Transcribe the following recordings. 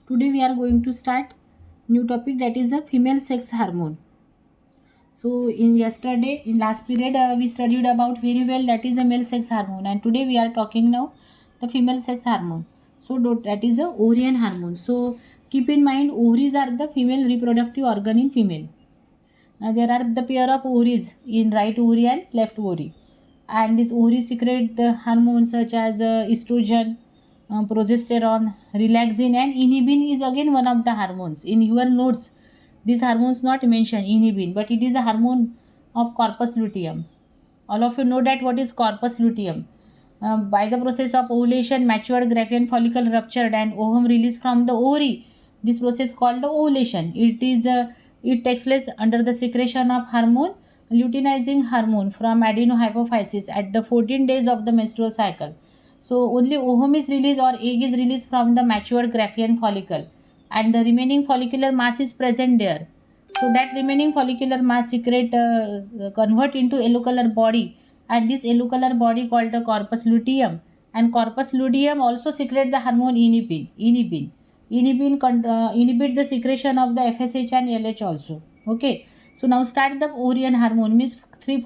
Today we are going to start new topic, that is the female sex hormone. So in last period we studied about very well, that is the male sex hormone, and today we are talking now the female sex hormone. So that is the ovarian hormone. So keep in mind, ovaries are the female reproductive organ in female. Now there are the pair of ovaries in right ovary and left ovary, and this ovary secrete the hormones such as estrogen, progesterone, relaxin, and inhibin is again one of the hormones. In your notes, this hormones not mentioned inhibin, but it is a hormone of corpus luteum. All of you know that what is corpus luteum. By the process of ovulation, matured Graafian follicle ruptured and ovum released from the ovary. This process called the ovulation. It takes place under the secretion of hormone, luteinizing hormone from adenohypophysis at the 14 days of the menstrual cycle. So only ovum is released or egg is released from the matured Graafian follicle, and the remaining follicular mass is present there. So that remaining follicular mass convert into yellow color body, and this yellow color body called the corpus luteum, and corpus luteum also secrete the hormone inhibit the secretion of the FSH and LH also. Okay, so now start the ovarian hormone, means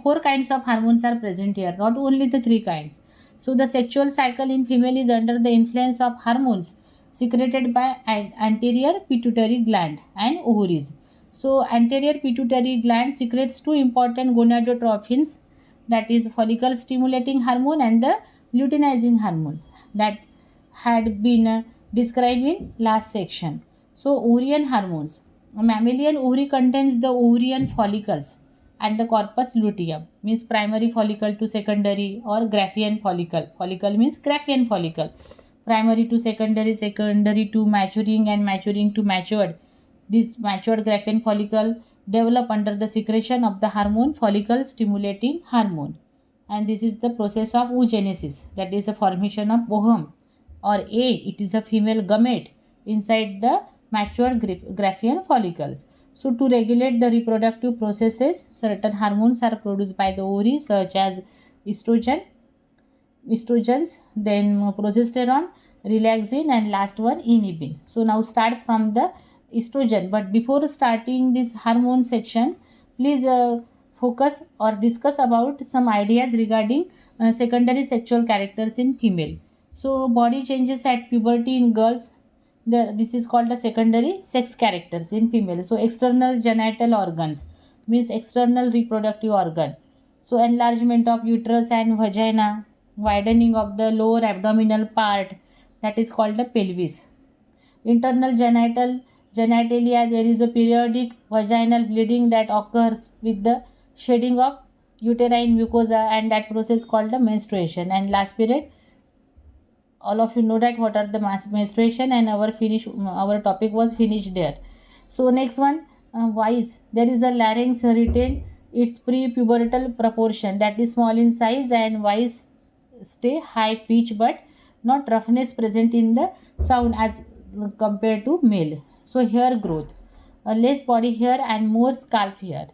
four kinds of hormones are present here, not only the three kinds. So the sexual cycle in female is under the influence of hormones secreted by anterior pituitary gland and ovaries. So anterior pituitary gland secretes two important gonadotropins, that is follicle stimulating hormone and the luteinizing hormone, that had been described in last section. So ovarian hormones. A mammalian ovary contains the ovarian follicles and the corpus luteum, means primary follicle to secondary, or Graafian follicle. Follicle means Graafian follicle. Primary to secondary, secondary to maturing, and maturing to matured. This matured Graafian follicle develop under the secretion of the hormone follicle stimulating hormone, and this is the process of oogenesis, that is the formation of ovum or egg. It is a female gamete inside the matured Graafian follicles. So to regulate the reproductive processes, certain hormones are produced by the ovary such as estrogens, then progesterone, relaxin, and last one inhibin. So now start from the estrogen, but before starting this hormone section, please focus or discuss about some ideas regarding secondary sexual characters in female. So body changes at puberty in girls, this is called the secondary sex characters in female. So external genital organs, means external reproductive organ. So enlargement of uterus and vagina, widening of the lower abdominal part, that is called the pelvis. Internal genitalia, there is a periodic vaginal bleeding that occurs with the shedding of uterine mucosa, and that process called the menstruation. And last period, all of you know that what are the menstruation, and our topic was finished there. So next one, voice. There is a larynx retain its pre-pubertal proportion, that is small in size, and voice stay high pitch but not roughness present in the sound as compared to male. So hair growth, less body hair and more scalp hair.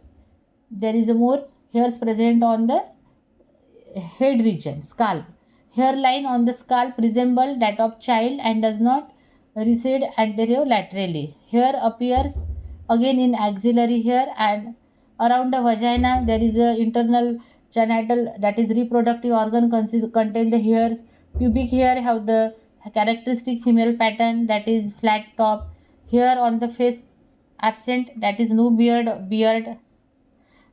There is a more hairs present on the head region, scalp. Hairline on the scalp resemble that of child and does not recede anterolaterally. Hair appears again in axillary hair, and around the vagina there is a internal genital, that is reproductive organ contain the hairs. Pubic hair have the characteristic female pattern, that is flat top. Hair on the face absent, that is no beard.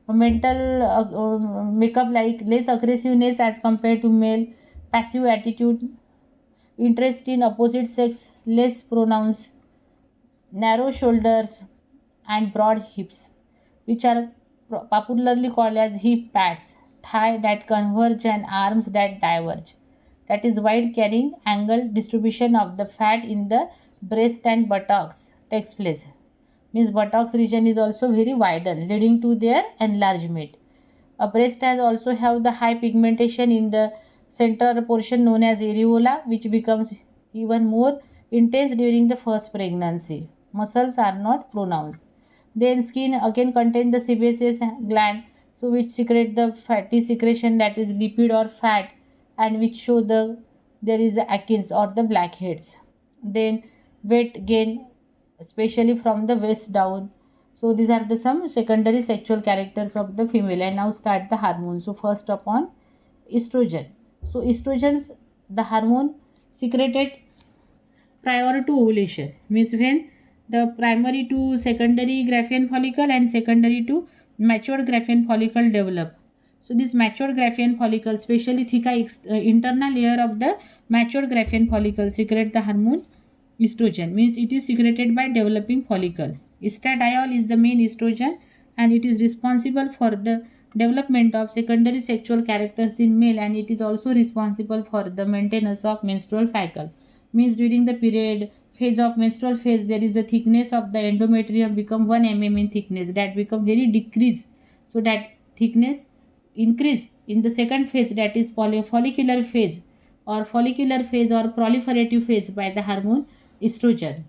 Mental makeup, like less aggressiveness as compared to male. Passive attitude, interest in opposite sex less pronounced. Narrow shoulders and broad hips, which are popularly called as hip pads. Thigh that converge and arms that diverge, that is wide carrying angle distribution of the fat in the breast and buttocks takes place, means buttocks region is also very widened leading to their enlargement. A breast has also have the high pigmentation in the central portion known as areola, which becomes even more intense during the first pregnancy. Muscles are not pronounced. Then skin again contain the sebaceous gland, so which secrete the fatty secretion, that is lipid or fat, and which show there is the acnes or the blackheads. Then weight gain especially from the waist down. So these are the some secondary sexual characters of the female. And now start the hormones. So first upon estrogen. So estrogens, the hormone secreted prior to ovulation, means when the primary to secondary Graafian follicle and secondary to matured Graafian follicle develop. So this matured Graafian follicle, especially thicker internal layer of the matured Graafian follicle, secrete the hormone estrogen, means it is secreted by developing follicle. Estradiol is the main estrogen and it is responsible for the development of secondary sexual characters in male, and it is also responsible for the maintenance of menstrual cycle. Means during the period phase of menstrual phase, there is a thickness of the endometrium become 1 mm in thickness, that become very decrease. So that thickness increase in the second phase, that is follicular phase or proliferative phase by the hormone estrogen.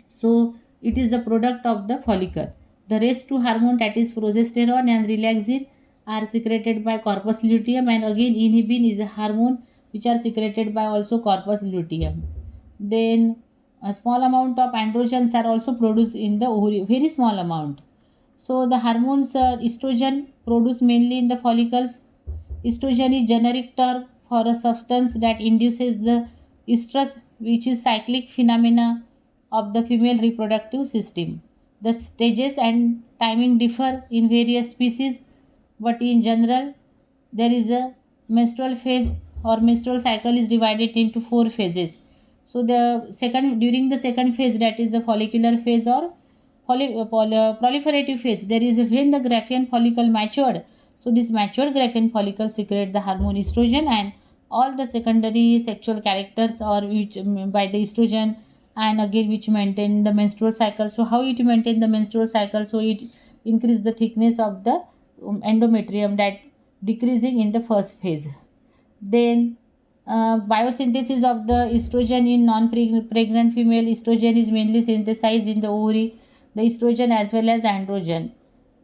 So it is the product of the follicle. The rest two hormone, that is progesterone and relaxin, are secreted by corpus luteum, and again inhibin is a hormone which are secreted by also corpus luteum. Then a small amount of androgens are also produced in the ovary, very small amount. So the hormones estrogen produced mainly in the follicles. Estrogen is generic term for a substance that induces the estrus, which is cyclic phenomena of the female reproductive system. The stages and timing differ in various species, but in general, there is a menstrual phase or menstrual cycle is divided into four phases. So during the second phase, that is the follicular phase or proliferative phase, there is a when the Graafian follicle matured. So this matured Graafian follicle secrete the hormone estrogen, and all the secondary sexual characters are which by the estrogen, and again which maintain the menstrual cycle. So how it maintain the menstrual cycle? So it increase the thickness of the endometrium, that decreasing in the first phase. Then biosynthesis of the estrogen in non-pregnant female. Estrogen is mainly synthesized in the ovary, the estrogen as well as androgen,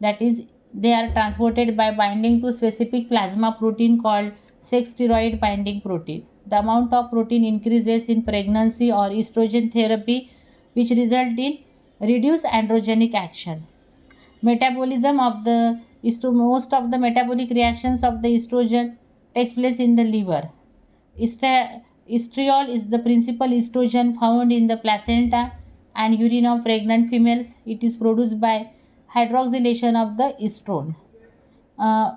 that is they are transported by binding to specific plasma protein called sex steroid binding protein. The amount of protein increases in pregnancy or estrogen therapy, which result in reduced androgenic action. Metabolism of the most of the metabolic reactions of the estrogen takes place in the liver. Estriol is the principal estrogen found in the placenta and urine of pregnant females. It is produced by hydroxylation of the estrone.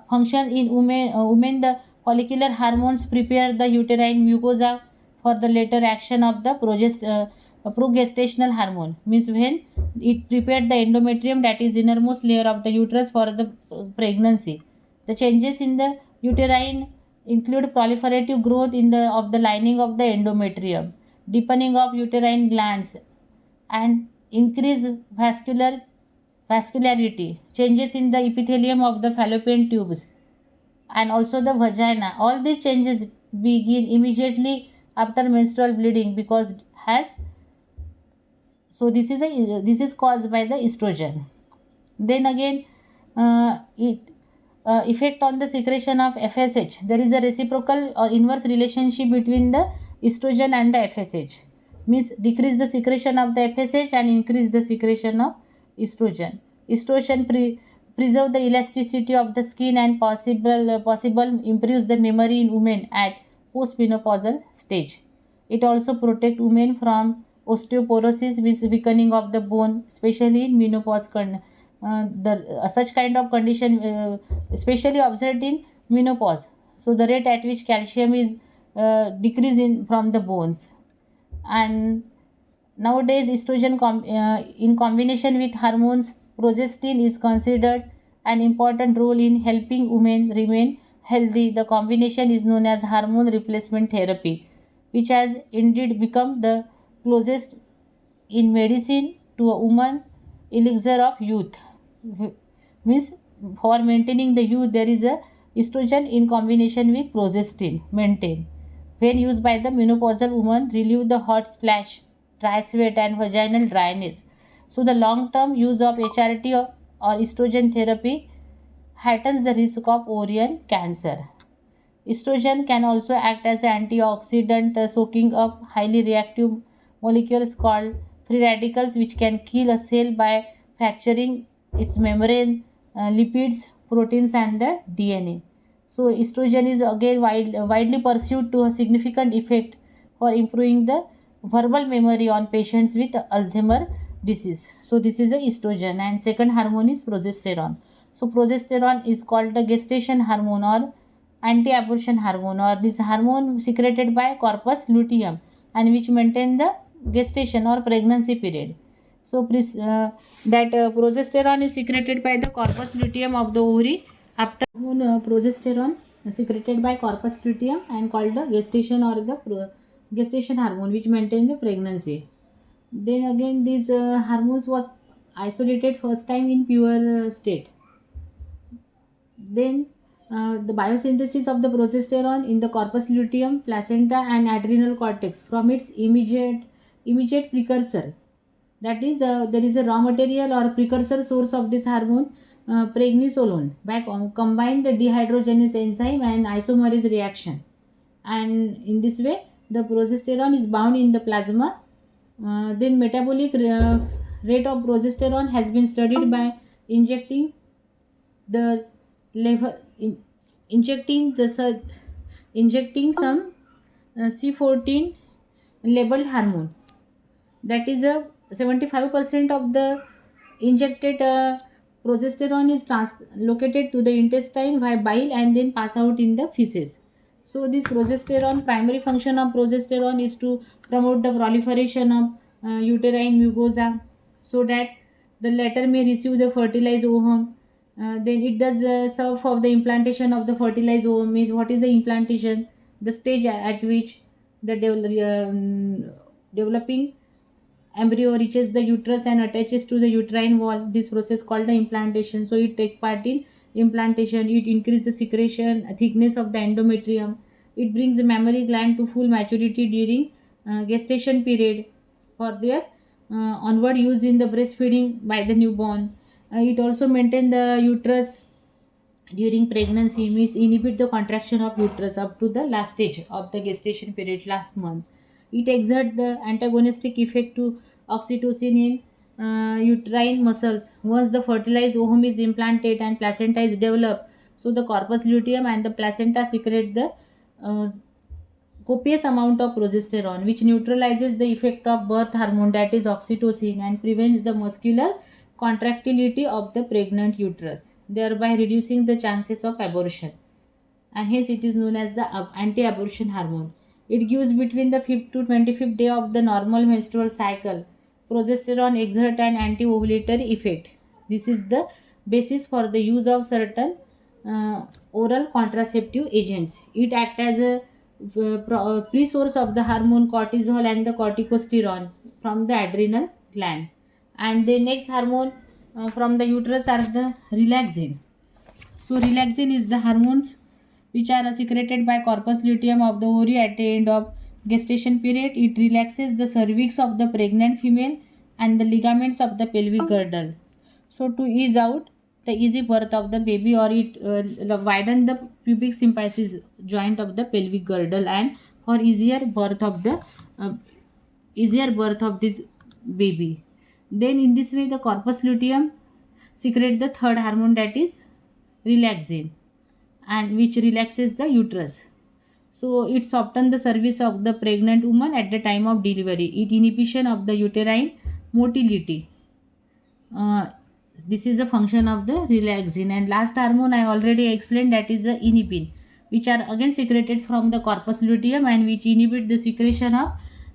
Function in women, the follicular hormones prepare the uterine mucosa for the later action of the progestational hormone. Means when it prepared the endometrium, that is innermost layer of the uterus, for the pregnancy. The changes in the uterine include proliferative growth in the of the lining of the endometrium, deepening of uterine glands, and increase vascularity, changes in the epithelium of the fallopian tubes, and also the vagina. All these changes begin immediately after menstrual bleeding because has this is caused by the estrogen. Then again, it effect on the secretion of FSH. There is a reciprocal or inverse relationship between the estrogen and the FSH. Means decrease the secretion of the FSH and increase the secretion of estrogen. Estrogen preserve the elasticity of the skin and possible improves the memory in women at postmenopausal stage. It also protect women from osteoporosis, means weakening of the bone, especially in menopause. Such kind of condition especially observed in menopause. So the rate at which calcium is decreasing from the bones. And nowadays estrogen in combination with hormones progestin is considered an important role in helping women remain healthy. The combination is known as hormone replacement therapy, which has indeed become the closest in medicine to a woman elixir of youth. Means for maintaining the youth, there is a estrogen in combination with progestin maintained. When used by the menopausal woman, relieve the hot flash, dry sweat, and vaginal dryness. So the long-term use of HRT or estrogen therapy heightens the risk of ovarian cancer. Estrogen can also act as an antioxidant, soaking up highly reactive molecules called free radicals which can kill a cell by fracturing its membrane, lipids, proteins, and the DNA. So estrogen is again widely pursued to a significant effect for improving the verbal memory on patients with Alzheimer disease. So this is a estrogen, and second hormone is progesterone. So progesterone is called the gestation hormone or anti-abortion hormone, or this hormone secreted by corpus luteum and which maintain the gestation or pregnancy period. So progesterone is secreted by the corpus luteum of the ovary after progesterone secreted by corpus luteum and called the gestation or the gestation hormone which maintain the pregnancy. Then again these hormones was isolated first time in pure state. Then the biosynthesis of the progesterone in the corpus luteum, placenta, and adrenal cortex from its immediate precursor. That is, there is a raw material or precursor source of this hormone, pregnenolone, by combine the dehydrogenase enzyme and isomerase reaction. And in this way, the progesterone is bound in the plasma. Then metabolic rate of progesterone has been studied by injecting the level injecting the injecting some C14 labeled hormone. That is a 75% of the injected progesterone is located to the intestine via bile and then pass out in the feces. So this progesterone, primary function of progesterone is to promote the proliferation of uterine mucosa so that the latter may receive the fertilized ovum. Then it does serve for the implantation of the fertilized ovum. Means what is the implantation? The stage at which the developing embryo reaches the uterus and attaches to the uterine wall. This process called the implantation. So it take part in implantation. It increases the secretion thickness of the endometrium. It brings the mammary gland to full maturity during gestation period for their onward use in the breastfeeding by the newborn. It also maintain the uterus during pregnancy, means inhibit the contraction of uterus up to the last stage of the gestation period, last month. It exert the antagonistic effect to oxytocin in uterine muscles. Once the fertilized ovum is implanted and placenta is developed, so the corpus luteum and the placenta secrete the uh, copious amount of progesterone which neutralizes the effect of birth hormone, that is oxytocin, and prevents the muscular contractility of the pregnant uterus, thereby reducing the chances of abortion. And hence it is known as the anti-abortion hormone. It gives between the 5th to 25th day of the normal menstrual cycle. Progesterone exerts an anti-ovulatory effect. This is the basis for the use of certain oral contraceptive agents. It acts as a pre-source of the hormone cortisol and the corticosterone from the adrenal gland. And the next hormone from the uterus are the relaxin. So relaxin is the hormones which are secreted by corpus luteum of the ovary at the end of gestation period. It relaxes the cervix of the pregnant female and the ligaments of the pelvic girdle. So to ease out the easy birth of the baby, or it widen the pubic symphysis joint of the pelvic girdle, and for uh, easier birth of this baby. Then in this way the corpus luteum secrete the third hormone, that is relaxin, and which relaxes the uterus. So it softens the cervix of the pregnant woman at the time of delivery. It inhibition of the uterine motility. Uh, this is a function of the relaxin. And last hormone I already explained, that is the inhibin, which are again secreted from the corpus luteum and which inhibit the secretion of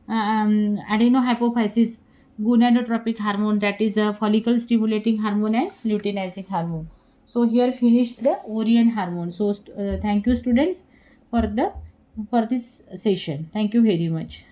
adenohypophysis gonadotropic hormone, that is a follicle stimulating hormone and luteinizing hormone. So here finished the ovarian hormone. So thank you students for this session. Thank you very much.